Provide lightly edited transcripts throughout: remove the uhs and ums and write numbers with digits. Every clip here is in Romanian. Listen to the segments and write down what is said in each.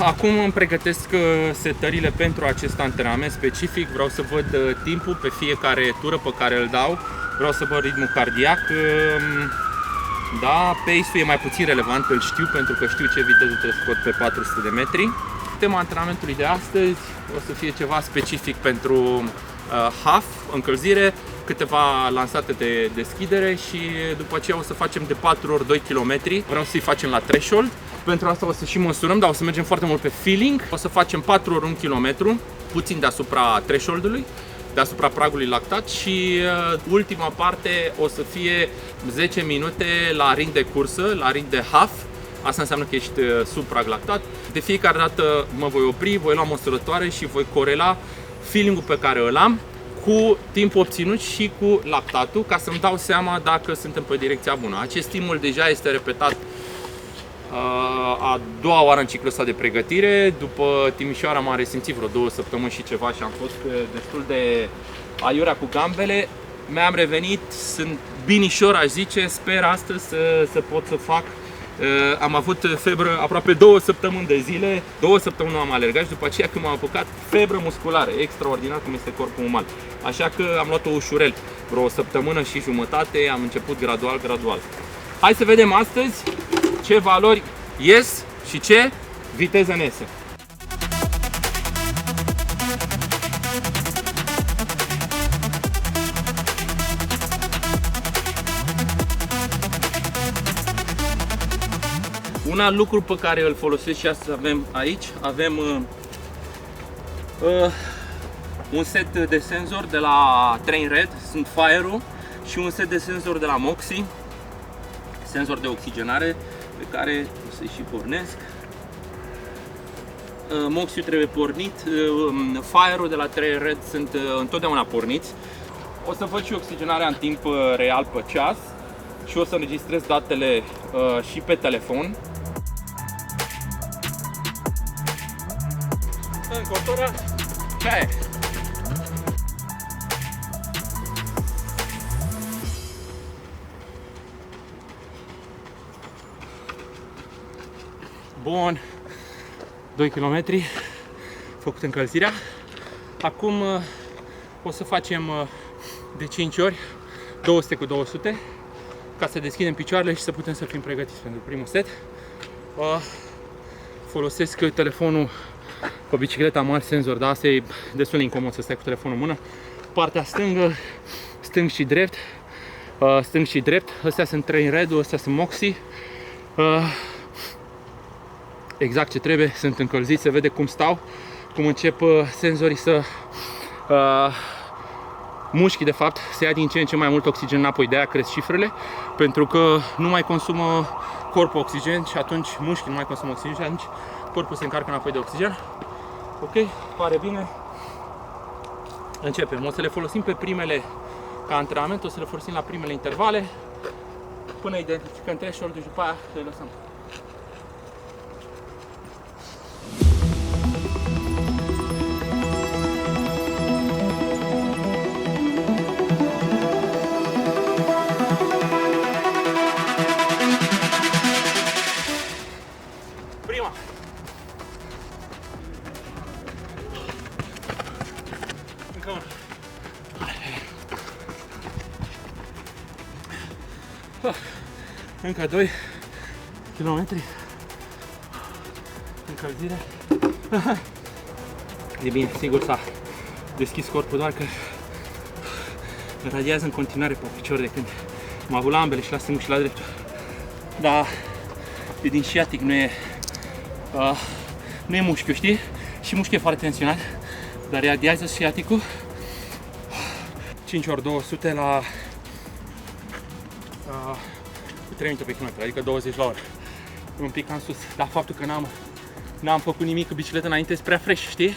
Acum îmi pregătesc setările pentru acest antrenament specific. Vreau să văd timpul pe fiecare tură pe care îl dau. Vreau să văd ritmul cardiac. Da, pace-ul e mai puțin relevant, îl știu pentru că știu ce viteză trebuie să scot pe 400 de metri. Tema antrenamentului de astăzi o să fie ceva specific pentru half, încălzire, câteva lansate de deschidere și după aceea o să facem de 4 ori 2 km. Vreau să-i facem la threshold. Pentru asta o să și măsurăm, dar o să mergem foarte mult pe feeling. O să facem 4 ori 1 km, puțin deasupra thresholdului, deasupra pragului lactat și ultima parte o să fie 10 minute la ring de cursă, la ring de half. Asta înseamnă că ești sub prag lactat. De fiecare dată mă voi opri, voi lua măsurătoare și voi corela feeling-ul pe care îl am cu timpul obținut și cu lactatul, ca să-mi dau seama dacă suntem pe direcția bună. Acest stimul deja este repetat a doua oară în ciclul ăsta de pregătire. După Timișoara m-am resimțit vreo 2 săptămâni și ceva și am fost destul de aiurea cu gambele. Mi-am revenit, sunt binișor, aș zice, sper astăzi să pot să fac. Am avut febră aproape 2 săptămâni de zile, 2 săptămâni nu am alergat și după aceea când m-am apucat, febră musculară, extraordinar cum este corpul uman. Așa că am luat-o ușurel, vreo 1 săptămână și jumătate, am început gradual. Hai să vedem astăzi ce valori ies și ce viteză ne iese. Un alt lucru pe care îl folosesc și astăzi avem aici, avem un set de senzori de la Train Red, sunt Fire-ul, și un set de senzori de la Moxy, senzor de oxigenare pe care o să-i și pornesc. Moxy-ul trebuie pornit, Fire-ul de la Train Red sunt întotdeauna porniți. O să văd și oxigenarea în timp real pe ceas și o să înregistrez datele și pe telefon. Încă o tură. Ce? Bun. 2 km făcut încălzirea. Acum o să facem de 5 ori 200 cu 200 ca să deschidem picioarele și să putem să fim pregătiți pentru primul set. Folosesc telefonul pe bicicleta mare, senzor, dar asta e destul de incomod să stai cu telefonul în mână. Partea stângă, stâng și drept, astea sunt Train Red-ul, astea sunt Moxy. Exact ce trebuie, sunt încălziți, se vede cum stau, cum încep senzorii să mușchii de fapt, se ia din ce în ce mai mult oxigen înapoi, de aia cresc cifrele, pentru că nu mai consumă corpul oxigen și atunci mușchii nu mai consumă oxigen și atunci corpul se încarcă înapoi de oxigen. Ok, pare bine. Începem. O să le folosim pe primele ca antrenament, o să le folosim la primele intervale până identificăm threshold-ul și după aia le lăsăm. Încă 2 km încălzire. E bine, sigur s-a deschis corpul, doar că radiază în continuare pe picior de când am avut la ambele, și la stângul și la dreptul. Dar e din sciatic, nu e mușchiul, știi? Și mușchiul e foarte tensionat, dar radiază sciaticul. 5 ori 200 la 3 minute pe kilometru, adică 20 la oră. Un pic cam sus, dar faptul că n-am făcut nimic cu bicicleta înainte e prea fresh, știi?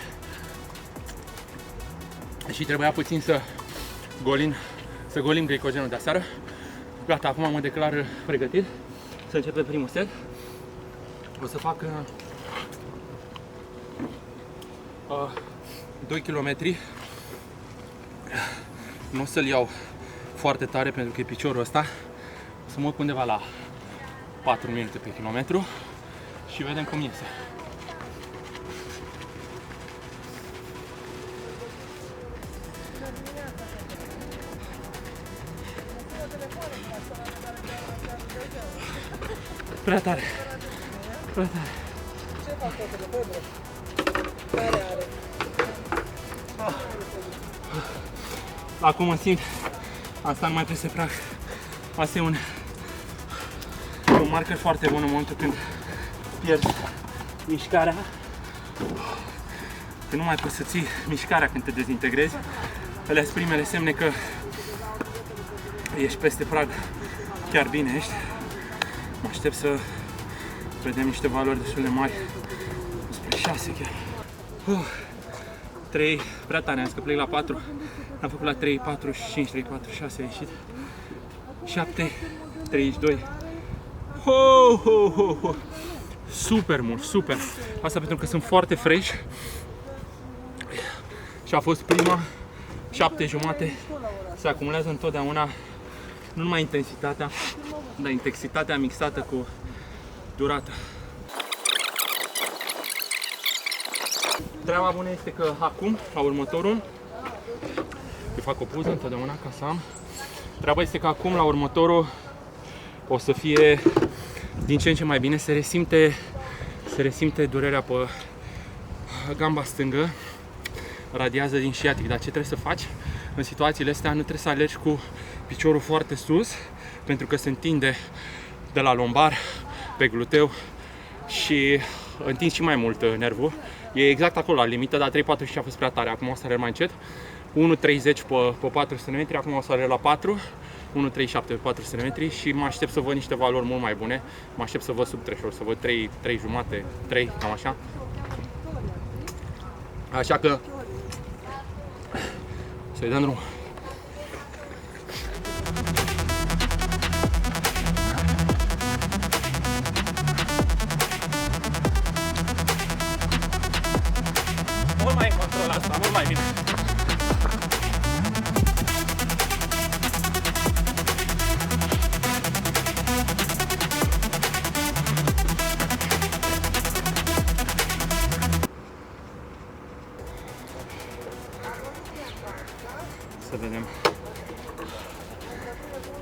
Și trebuia puțin să golim glicogenul de aseară. Gata, acum mă declar pregătit să începem primul set. O să fac 2 km. Nu o să-l iau foarte tare pentru că e piciorul ăsta. O să mă duc undeva la 4 minute pe kilometru și vedem cum iese. Prea tare. Prea tare. Ce fac fetele, Pedro? Care are? Acum mă simt. Asta nu mai trebuie să prag. Asta e un marker foarte bun în momentul când pierzi mișcarea. Că nu mai poți să ții mișcarea când te dezintegrezi. Alea sunt primele semne că ești peste prag. Chiar bine ești. Mă aștept să vedem niște valori destul de mari. Spre 6 chiar. 3, prea tare, am zis că plec la 4. Am făcut la 3, 4, 5, 3, 4, 6 a ieșit. 7, 32. Ho, ho, ho, ho. Super mult, super. Asta pentru că sunt foarte fresh. Și a fost prima 7 jumate. Se acumulează întotdeauna nu numai intensitatea, dar intensitatea mixată cu durata. Treaba bună este că acum, la următorul, eu fac o poză întotdeauna ca să am. Treaba este că acum, la următorul, o să fie din ce în ce mai bine. Se resimte durerea pe gamba stângă, radiază din sciatic. Dar ce trebuie să faci în situațiile astea? Nu trebuie să alergi cu piciorul foarte sus, pentru că se întinde de la lombar pe gluteu și întinzi și mai mult nervul. E exact acolo la limită, dar 3,45 a fost prea tare. Acum o să alerg mai încet. 1,30 pe 400 de metri, acum o să alerg la 4. 1,37 pe 400 de metri și mă aștept să văd niște valori mult mai bune. Mă aștept să văd sub threshold, să văd 3 jumate, 3, cam așa. Așa că să-i dăm drumul. Mult mai în control asta, mult mai bine. Să vedem.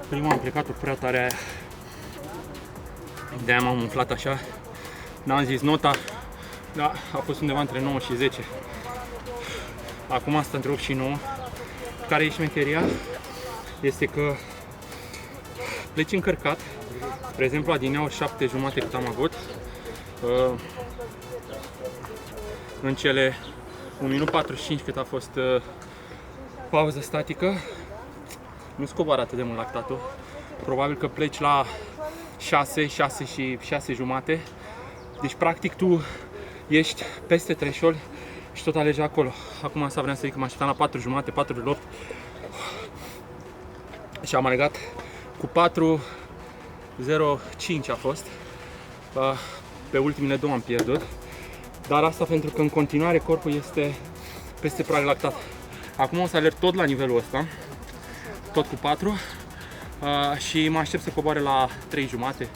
Prima am plecat-o prea tare aia. De-aia m-am umflat așa. N-am zis nota, dar a fost undeva între 9 și 10. Acum asta între 8 și 9. Care e șmecheria? Este că pleci încărcat. Spre exemplu, adineauri 7 jumate cât am avut. În cele 1 minut 45 cât a fost pauză statică, nu scoboară atât de mult lactatul. Probabil că pleci la 6, 6 și 6 jumate. Deci practic tu ești peste threshold și tot alegi acolo. Acum asta vreau să zic că mă așteptam la 4 jumate, 4,8 și am alergat cu 4,05 a fost. Pe ultimele două am pierdut. Dar asta pentru că în continuare corpul este peste prag lactat. Acum o să alerg tot la nivelul ăsta, tot cu 4 și mă aștept să coboare la 3 jumate, 3,8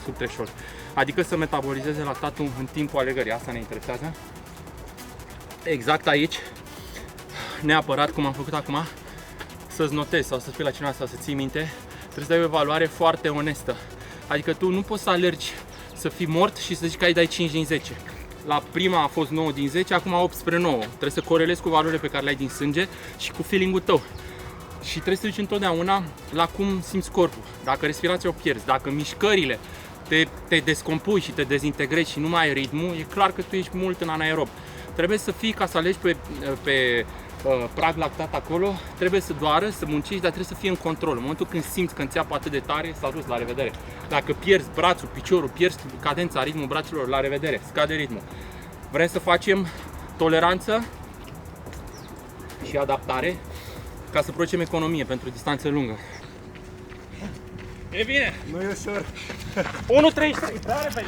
sub threshold. Adică să metabolizeze lactatul în timpul alergării, asta ne interesează. Exact aici, neapărat cum am făcut acum, să-ți notezi sau să spui la cineva sau să ții minte, trebuie să dai o evaluare foarte onestă. Adică tu nu poți să alergi să fii mort și să zici că ai dai 5 din 10. La prima a fost 9 din 10, acum 8 spre 9. Trebuie să corelezi cu valorile pe care le ai din sânge și cu feeling-ul tău. Și trebuie să duci întotdeauna la cum simți corpul. Dacă respirația o pierzi, dacă mișcările te descompui și te dezintegrezi și nu mai ai ritmul, e clar că tu ești mult în anaerob. Trebuie să fii, ca să alegi pe prag lactat acolo, trebuie să doară, să muncești, dar trebuie să fii în control. În momentul când simți că înțeapă atât de tare, s-a dus, la revedere. Dacă pierzi brațul, piciorul, pierzi cadența, ritmul braților, la revedere, scade ritmul. Vrem să facem toleranță și adaptare ca să producem economie pentru distanță lungă. E bine! Nu e ușor. 1.33, da, repede!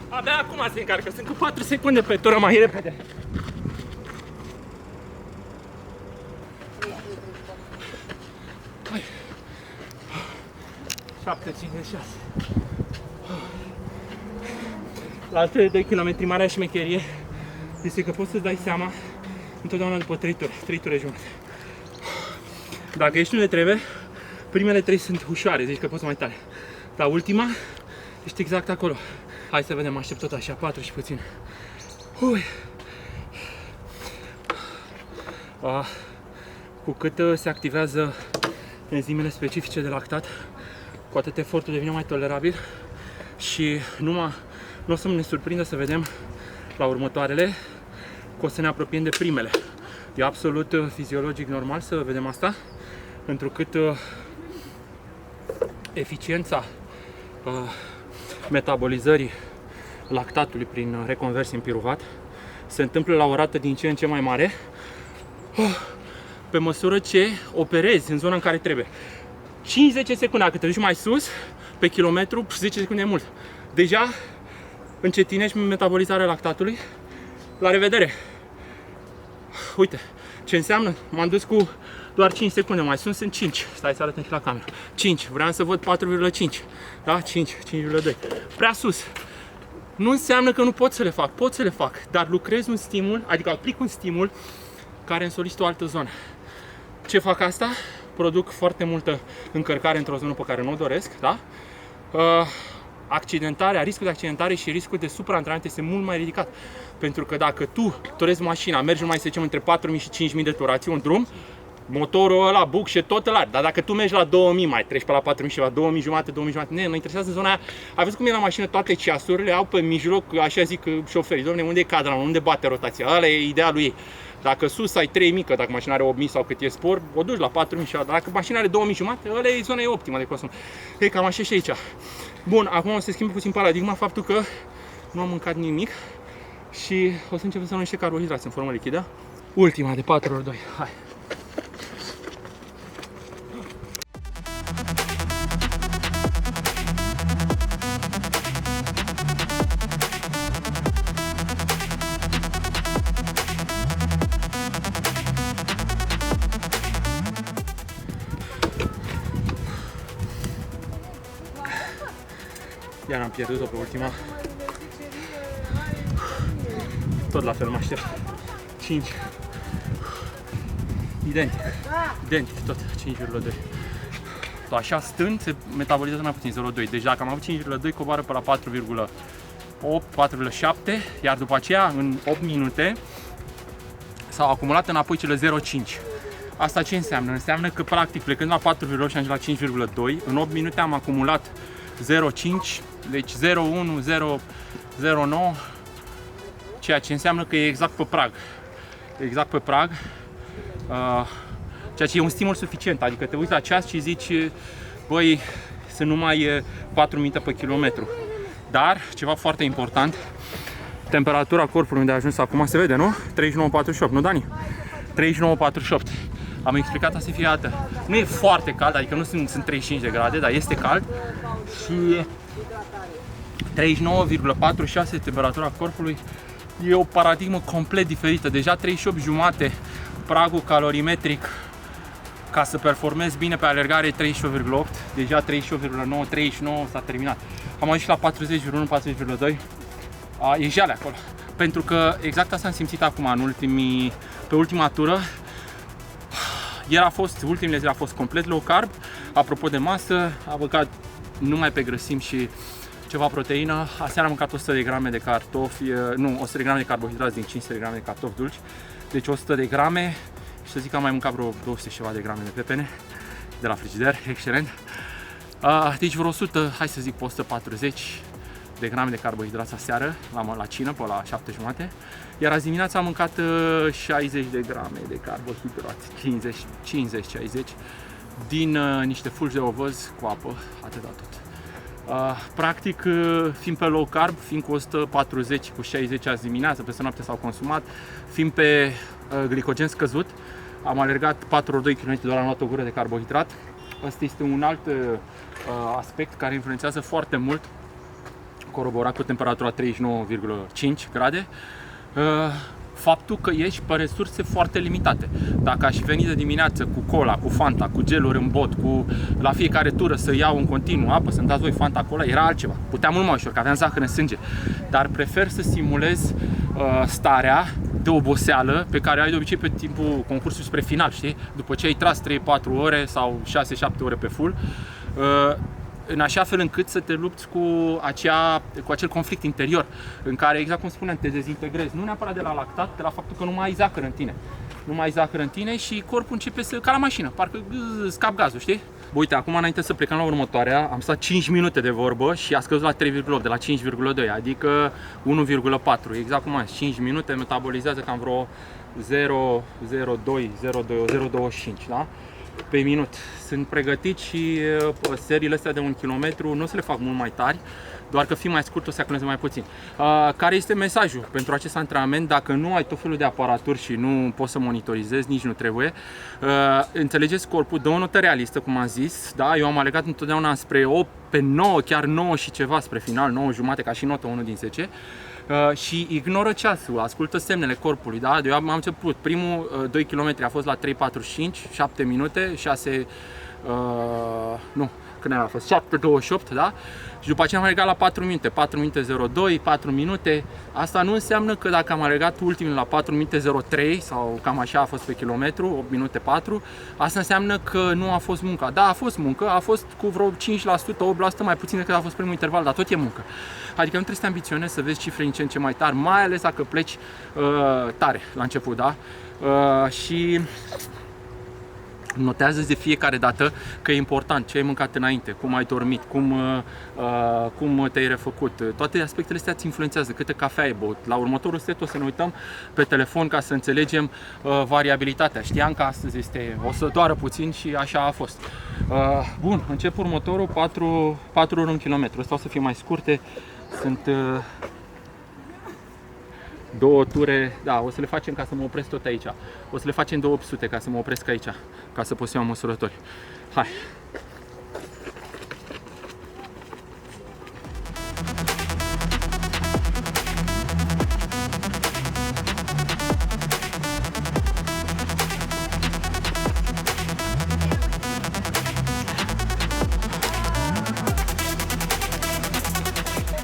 Abia acum se încarcă, sunt cu 4 secunde pe tură, mai repede. Hai. 7.56. La altele 2 km marea șmecherie este că poți să-ți dai seama întotdeauna după 3 ture, 3 ture jumătate. Dacă ești unde trebuie, primele 3 sunt ușoare, zici că poți mai tare. Dar ultima, ești exact acolo. Hai să vedem, aștept tot așa, 4 și puțin. Ui. Cu cât se activează enzimele specifice de lactat, cu atât efortul devine mai tolerabil și nu o să ne surprindă să vedem la următoarele că o să ne apropiem de primele. E absolut fiziologic normal să vedem asta, întrucât eficiența metabolizării lactatului prin reconversie în piruvat se întâmplă la o rată din ce în ce mai mare pe măsură ce operezi în zona în care trebuie. 5-10 secunde, dacă te duci mai sus, pe kilometru, 10 secunde e mult. Deja încetinești metabolizarea lactatului. La revedere! Uite, ce înseamnă? M-am dus cu doar 5 secunde, mai sunt 5. Stai să arătăm și la cameră. 5, vreau să văd 4,5. Da? 5, 5,2. Prea sus. Nu înseamnă că nu pot să le fac, pot să le fac, dar lucrez un stimul, adică aplic un stimul care îmi solicită o altă zonă. Ce fac asta? Produc foarte multă încărcare într-o zonă pe care nu o doresc, da? Riscul de accidentare și riscul de supraantrenament este mult mai ridicat. Pentru că dacă tu torezi mașina, mergi numai, să zicem, între 4.000 și 5.000 de turații, un drum, motorul ăla, buc și tot ăla, dar dacă tu mergi la 2000, mai treci pe la 4.000 și la 2.000 jumate, mă interesează zona aia. Aveți cum e la mașină, toate ceasurile au pe mijloc, așa zic șoferii, dom'le, unde e cadranul, unde bate rotația, ăla e ideea lui ei. Dacă sus ai 3.000, că dacă mașina are 8.000 sau cât e spor, o duci la 4.000 și dacă mașina are 2.000 jumate, ăla e zona optimă de consum. E cam așa și aici. Bun, acum o să schimbă puțin paradigma, faptul că nu am mâncat nimic și o să începem să luăm niște carbohidrați în formă lichidă. Ultima de 4x2, hai! Iar am pierdut-o pe ultima. Tot la fel mă aștept. 5. Identic tot, 5,2. Așa stând se metabolizează mai puțin, 0,2. Deci dacă am avut 5,2, coboară pe la 4,8, 4,7, iar după aceea, în 8 minute, s-au acumulat înapoi cele 0,5. Asta ce înseamnă? Înseamnă că, practic, plecând la 4,8 și la 5,2, în 8 minute am acumulat 0,5, deci 0,1, 0,09, ceea ce înseamnă că e exact pe prag. Exact pe prag. Ceea ce e un stimul suficient, adică te uiți la ceas și zici, băi, sunt numai 4 minute pe kilometru. Dar, ceva foarte important, temperatura corpului unde a ajuns acum se vede, nu? 39,48, nu, Dani? 39,48. Am explicat asta fiecare. Nu e foarte cald, adică nu sunt 35 de grade, dar este cald. Și 39,46 temperatura corpului e o paradigmă complet diferită. Deja 38 jumate, pragul calorimetric ca să performezi bine pe alergare e 38,8, deja 38,9, 39 s-a terminat. Am ajuns la 40,1, 40,2. E jale acolo. Pentru că exact asta am simțit acum pe ultima tură. Ultimele zile a fost complet low carb. Apropo de masă, am mâncat numai pe grăsimi și ceva proteină. Aseară am mâncat 100 de grame de cartofi, 100 de grame de carbohidrați din 500 de grame de cartofi dulci. Deci 100 de grame și să zic că am mai mâncat vreo 200 ceva de grame de pepene de la frigider, excelent. Deci vreo 100, hai să zic pe 140 de grame de carbohidrați aseară, la cină, pe la 7 jumate. Iar azi dimineața am mâncat 60 de grame de carbohidrați, 50-60, din niște fulgi de ovăz cu apă, atâta tot. Practic, fiind pe low carb, fiind cu 140 cu 60 azi dimineața, peste noapte s-au consumat, fiind pe glicogen scăzut, am alergat 4,2 km, doar am luat o gură de carbohidrat. Asta este un alt aspect care influențează foarte mult, coroborat cu temperatura 39,5 grade. faptul că ești pe resurse foarte limitate. Dacă aș veni de dimineață cu cola, cu Fanta, cu geluri în bot, cu la fiecare tură să iau în continuu apă, să-mi dați voi Fanta, cola, era altceva. Puteam mult mai ușor, că aveam zahăr în sânge. Dar prefer să simulez starea de oboseală pe care ai de obicei pe timpul concursului spre final, știi? După ce ai tras 3-4 ore sau 6-7 ore pe full, în așa fel încât să te lupți cu acel conflict interior în care, exact cum spuneam, te dezintegrezi. Nu neapărat de la lactat, de la faptul că nu mai ai zahăr în tine. Nu mai ai zahăr în tine și corpul începe să, ca la mașină, parcă scap gazul, știi? Bă, uite, acum înainte să plecăm la următoarea, am stat 5 minute de vorbă și a scăzut la 3,8 de la 5,2, adică 1,4. Exact cum am zis, 5 minute metabolizează cam vreo 0,02, 0,25, da? Pe minut. Sunt pregătit și seriile astea de 1 km nu o să le fac mult mai tari, doar că fi mai scurt o să acumuleze mai puțin. Care este mesajul pentru acest antrenament? Dacă nu ai tot felul de aparaturi și nu poți să monitorizezi, nici nu trebuie, înțelegeți corpul, dă o notă realistă, cum am zis, da? Eu am alegat întotdeauna spre 8, pe 9, chiar 9 și ceva spre final, 9 jumate ca și notă 1 din 10. Și ignoră ceasul, ascultă semnele corpului, da? Eu am început, primul 2 km a fost la 3:45, 7 minute, 6, nu, când a fost 7:28, da? Și după aceea am alergat la 4 minute, 4 minute 02, 4 minute. Asta nu înseamnă că dacă am alergat ultimul la 4 minute 03 sau cam așa a fost pe kilometru, 8 minute 4, asta înseamnă că nu a fost muncă. Da, a fost muncă, a fost cu vreo 5%, 8% mai puțin decât a fost primul interval, dar tot e muncă. Adică nu trebuie să te ambiționezi să vezi cifre în ce în ce mai tari, mai ales dacă pleci tare la început, da? Și notează de fiecare dată că e important ce ai mâncat înainte, cum ai dormit, cum te-ai refăcut. Toate aspectele astea îți influențează, câte cafea ai băut. La următorul set o să ne uităm pe telefon ca să înțelegem variabilitatea. Știam că astăzi o să doară puțin și așa a fost. Bun, încep următorul, 4 ori 1 km. Astea o să fie mai scurte. Sunt 2 ture, da, o să le facem ca să mă opresc tot aici. O să le facem 200 ca să mă opresc aici, ca să pot să iau măsurători. Hai!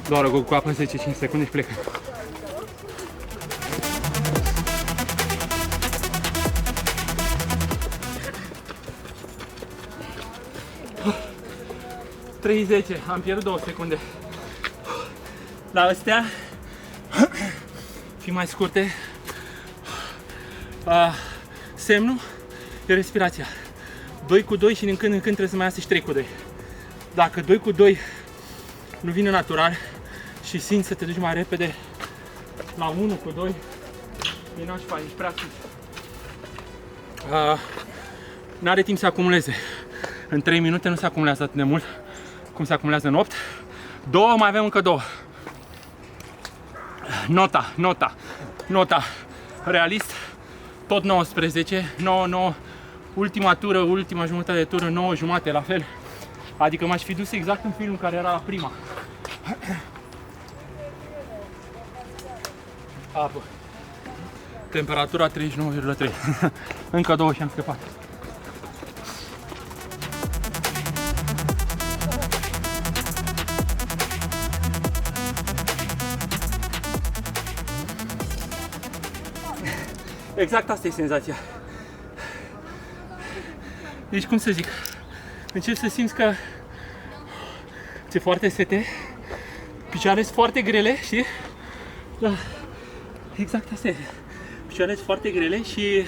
Doar cu apă 10-5 secunde și plecăm. Am pierdut 2 secunde. La astea fi mai scurte. Semnul e respirația. 2 cu 2 și din când în când trebuie să mai iasă și 3 cu 2. Dacă 2 cu 2 nu vine natural și simți să te duci mai repede la 1 cu 2, e nașpa, ești prea sus. N-are timp să acumuleze. În 3 minute nu se acumulează atât de mult cum se acumulează în 8. 2, mai avem încă 2. Nota. Realist, tot 19, 9, ultima tură, ultima jumătate de tură, 9 jumate, la fel. Adică m-aș fi dus exact în filmul care era la prima. Apă. Temperatura 39,3. Încă 2 și am scăpat. Exact asta e senzația. Deci, cum să zic, începi să simți că ți-e foarte sete, picioarele sunt foarte grele, știi? Da, exact asta e. Picioarele sunt foarte grele și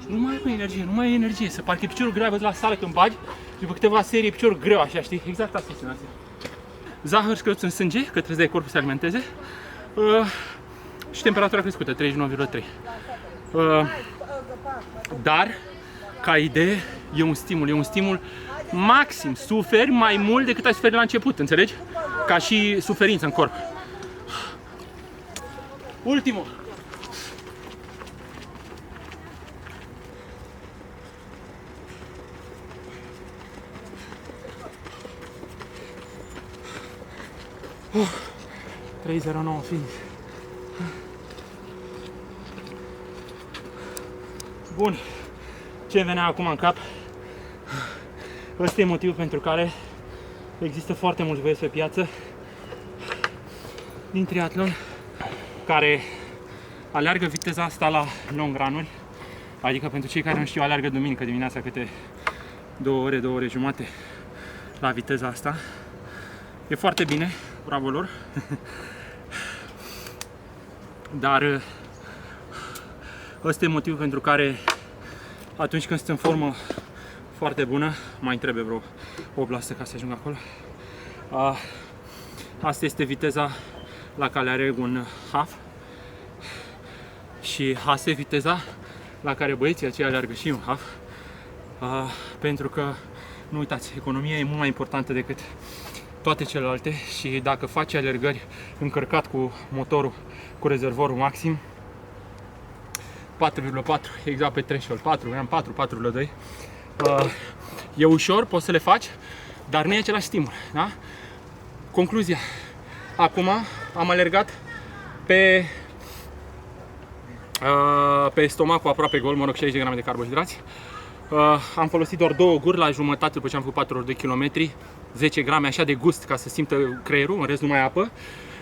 nu mai ai energie, să parcă piciorul greu, ai văzut la sală când bagi, după câteva serii piciorul greu, așa, știi? Exact asta e senzația. Zahăr scăzut în sânge, că trebuie să dai corpul să se alimenteze. Și temperatura crescută, 39,3. Dar, ca idee, e un stimul maxim. Suferi mai mult decât ai suferit la început, înțelegi? Ca și suferință în corp. Ultimul. Uh, 3:09 finish. Bun, ce venea acum în cap? Ăsta e motivul pentru care există foarte mulți băieți pe piață din triatlon care aleargă viteza asta la long run-uri, adică pentru cei care nu știu, aleargă duminică dimineața câte 2 ore, 2 ore jumate la viteza asta. E foarte bine, bravo lor. Dar ăsta e motivul pentru care atunci când sunt în formă foarte bună, mai trebuie vreo 8% ca să ajung acolo. Asta este viteza la care alerg un half și asta e viteza la care băieții aceia alergă și un half. Pentru că, nu uitați, economia e mult mai importantă decât toate celelalte și dacă faci alergări încărcat cu motorul, cu rezervorul maxim, 4,4, exact pe threshold, 4,2, e ușor, poți să le faci, dar nu e același stimul, da? Concluzia, acum am alergat pe stomacul aproape gol, mă rog, 60 de grame de carbohidrați. Am folosit doar 2 guri la jumătate după ce am făcut 4 ori 2 km, 10 grame așa de gust ca să simtă creierul, în rest numai apă.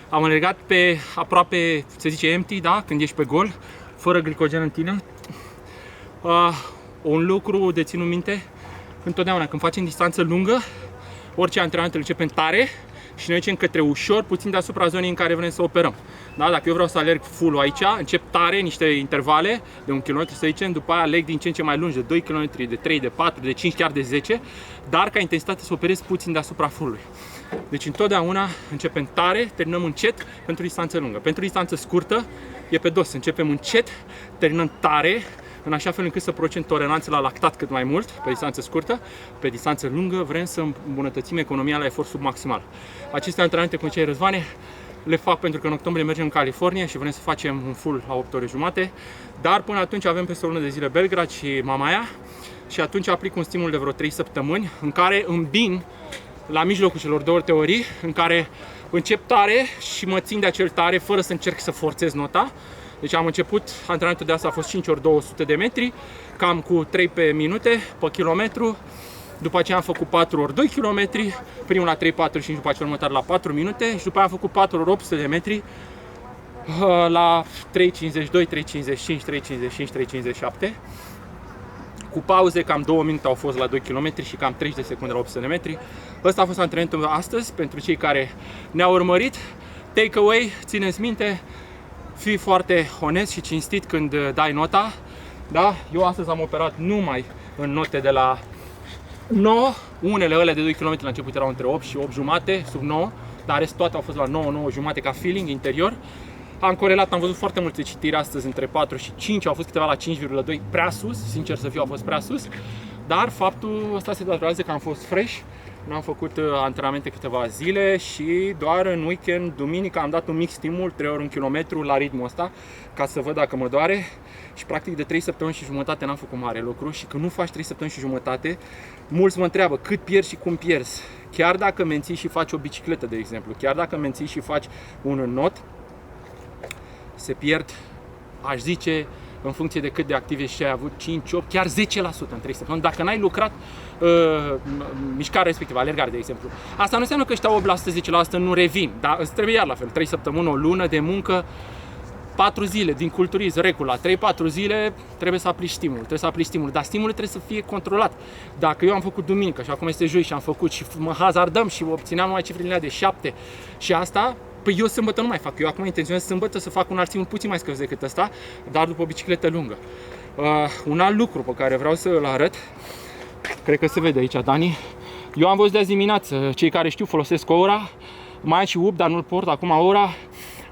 Am alergat pe aproape, se zice empty, da, când ești pe gol, fără glicogen în tine. Un lucru de ținut minte, întotdeauna când facem distanță lungă, orice antrenament îl începem tare și ne ducem către ușor, puțin deasupra zonei în care vrem să operăm. Da? Dacă eu vreau să alerg full aici, încep tare, niște intervale de 1 km, să zicem, după aia alerg din ce în ce mai lungi, de 2 km, de 3, de 4, de 5, chiar de 10, dar ca intensitate să operez puțin deasupra full-ului. Deci întotdeauna începem tare, terminăm încet pentru distanță lungă. Pentru distanță scurtă e pe dos, începem încet, terminăm tare, în așa fel încât să producem toleranță la lactat cât mai mult pe distanță scurtă. Pe distanță lungă vrem să îmbunătățim economia la efort submaximal. Aceste antrenamente, cum cei Răzvane, le fac pentru că în octombrie mergem în California și vrem să facem un full la 8 ore jumate, dar până atunci avem peste o lună de zile Belgrad și Mamaia și atunci aplic un stimul de vreo 3 săptămâni în care îmbin la mijlocul celor 2 teorii, în care încep tare și mă țin de acel tare fără să încerc să forțez nota. Deci am început, antrenamentul de asta a fost 5 ori 200 de metri, cam cu 3 pe minute pe kilometru. După aceea am făcut 4 ori 2 km, primul la 3,45, după aceea următor la 4 minute și după aceea am făcut 4 ori 800 de metri la 3,52, 3,55, 3,57. Cu pauze, cam 2 minute au fost la 2 km și cam 30 de secunde la 800 de metri. Ăsta a fost antrenamentul astăzi pentru cei care ne-au urmărit. Takeaway, țineți minte, fii foarte onest și cinstit când dai nota. Da? Eu astăzi am operat numai în note de la 9, unele alea de 2 km la început erau între 8 și 8 jumate, sub 9, dar restul toate au fost la 9, 9 jumate ca feeling interior. Am corelat, am văzut foarte multe citiri astăzi între 4 și 5, au fost câteva la 5,2, prea sus, sincer să fiu, au fost prea sus. Dar faptul ăsta se datorează că am fost fresh, n-am făcut antrenamente câteva zile și doar în weekend, duminică, am dat un mic stimul, 3 ori 1 km la ritmul ăsta, ca să văd dacă mă doare. Și practic de 3 săptămâni și jumătate n-am făcut mare lucru și când nu faci 3 săptămâni și jumătate, mulți mă întreabă cât pierzi și cum pierzi. Chiar dacă menții și faci o bicicletă, de exemplu, chiar dacă menții și faci un not, se pierd, aș zice, în funcție de cât de activ ești și ai avut 5, 8, chiar 10% în 3 săptămâni, dacă n-ai lucrat mișcare respectivă, alergare, de exemplu. Asta nu înseamnă că ăștia 8%, 10% nu revin, dar îți trebuie iar la fel, 3 săptămâni, o lună de muncă, 4 zile din culturism, regula, 3-4 zile trebuie să aplici stimul, dar stimulul trebuie să fie controlat. Dacă eu am făcut duminică și acum este joi și am făcut și mă hazardăm și obțineam numai cifrele de 7 și asta, păi eu sâmbătă nu mai fac, eu acum intenționez sâmbătă să fac un alt stimul puțin mai scăzut decât ăsta, dar după o bicicletă lungă. Un alt lucru pe care vreau să îl arăt, cred că se vede aici, Dani, eu am văzut de azi dimineață, cei care știu folosesc Oura, mai am și UP, dar nu-l port, acum Oura.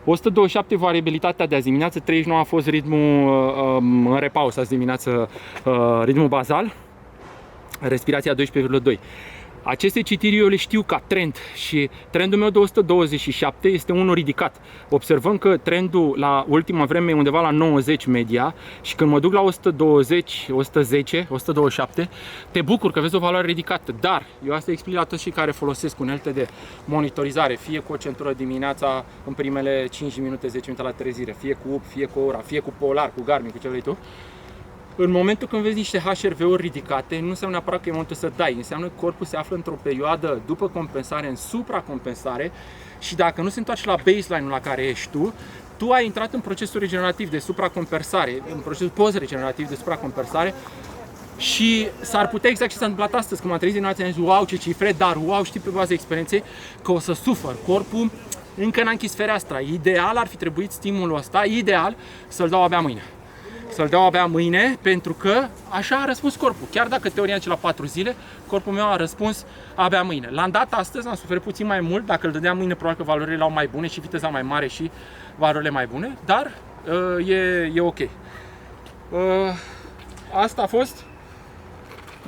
127 variabilitatea de azi dimineață, 39 a fost ritmul în repaus azi dimineață, ritmul bazal, respirația 12,2. Aceste citiri eu le știu ca trend și trendul meu de 127 este unul ridicat. Observăm că trendul la ultima vreme e undeva la 90 media și când mă duc la 120, 110, 127, te bucur că vezi o valoare ridicată. Dar eu asta explic la toți cei care folosesc unelte de monitorizare, fie cu o centură dimineața în primele 5 minute, 10 minute la trezire, fie cu UP, fie cu Oura, fie cu Polar, cu Garmin, cu ce vrei tu. în momentul când vezi niște HRV-uri ridicate, nu înseamnă neapărat că e momentul să dai, înseamnă că corpul se află într-o perioadă după compensare, în supracompensare, și dacă nu se întoarce la baseline-ul la care ești tu ai intrat în procesul regenerativ de supracompensare, în procesul post-regenerativ de supracompensare, și s-ar putea exact ce s-a întâmplat astăzi, când m-am trezit dimineața, am zis, wow, ce cifre, dar wow, știi pe baza experienței că o să sufăr. Corpul încă n-a închis fereastra. Ideal ar fi trebuit stimulul ăsta, ideal, să-l dau abia mâine. Să-l dau abia mâine, pentru că așa a răspuns corpul. Chiar dacă teoria începe la 4 zile, corpul meu a răspuns abia mâine. L-am dat astăzi, am suferit puțin mai mult, dacă îl dădeam mâine, probabil că valorile erau mai bune și viteza mai mare și valorile mai bune, dar e ok. Asta a fost.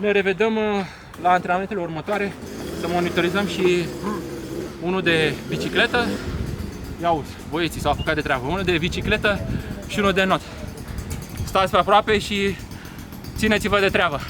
Ne revedem la antrenamentele următoare, să monitorizăm și unul de bicicletă. Ia uzi, băieții s-au apucat de treabă. Unul de bicicletă și unul de not. Stați pe aproape și țineți-vă de treabă.